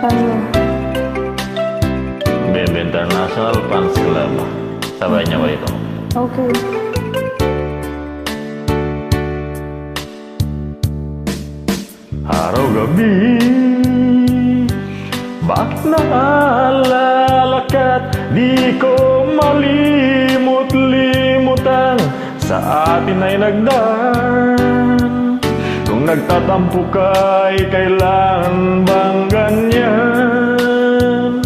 Ano? BEM International Fans Club. Sabay niya ba ito? Okay. Araw-gabi, bakit naalala ka't di ko malimut-limutan sa atin ay nagdaan. Kung nagtatampo ka'y kailan bang ganyan?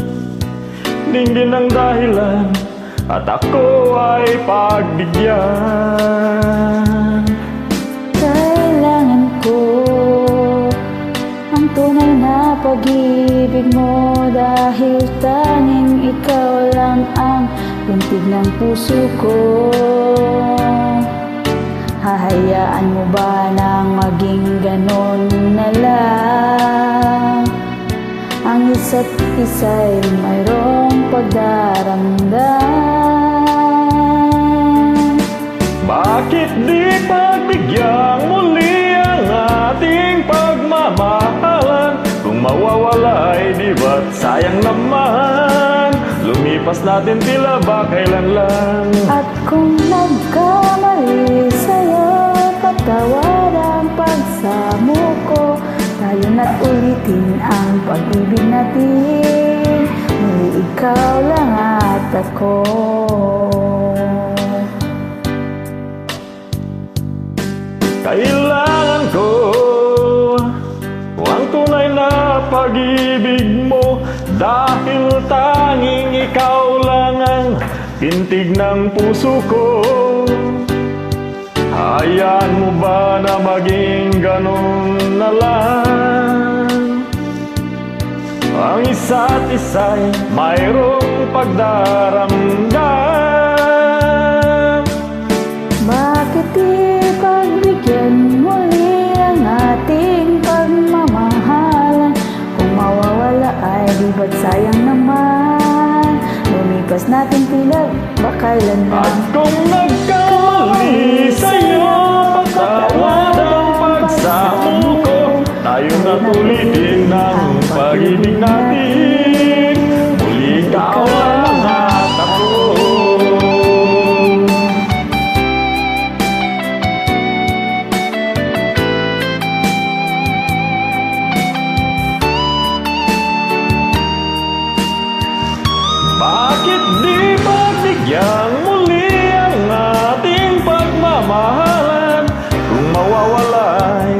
Dinggin ang dahilan at ako ay pagbigyan. Kailangan ko ang tunay na pag-ibig mo, dahil tanging ikaw lang ang pintig ng puso ko. Hahayaan mo ba nang maging ganon na lang? Ang isa't isa'y mayroong pagdaramdam. Bakit di pagbigyan muli ang ating pagmamahalan? Kung mawawala ay di ba't sayang naman? Lumipas natin tila ba kailan lang? At kung nagkamali sa'yo, patawad ang pagsamo ko. Tayo na't ulitin ang pag-ibig natin, muli ikaw lang at ako. Kailangan ko ang tunay na pag-ibig mo, dahil tanging ikaw lang ang pintig ng puso ko. Hayaan mo ba na maging ganun na lang? Ang isa't isa'y mayroong pagdaramdam. Bakit ipagbigyan muli ang ating pagmamahalan? Kung mawawala ay di ba't sayang naman? Lumipas natin tila ba kailan At lang? kung nagkamali sa'yo, patawad ang pagsamo ko. Tayo na tulitin ang pag-ibig natin, muli ikaw lang at ako. Bakit di pagbigyan muli ang ating pagmamahalan? Kung mawawala ay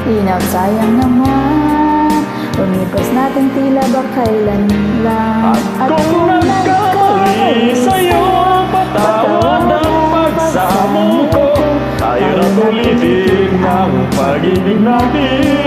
Inaw, sayang naman. Lumipas natin tila ba kailan lang? at kung nagkamali sa'yo, patawad ang pagsamo ko. Tayo na tulitin ang pag-ibig natin,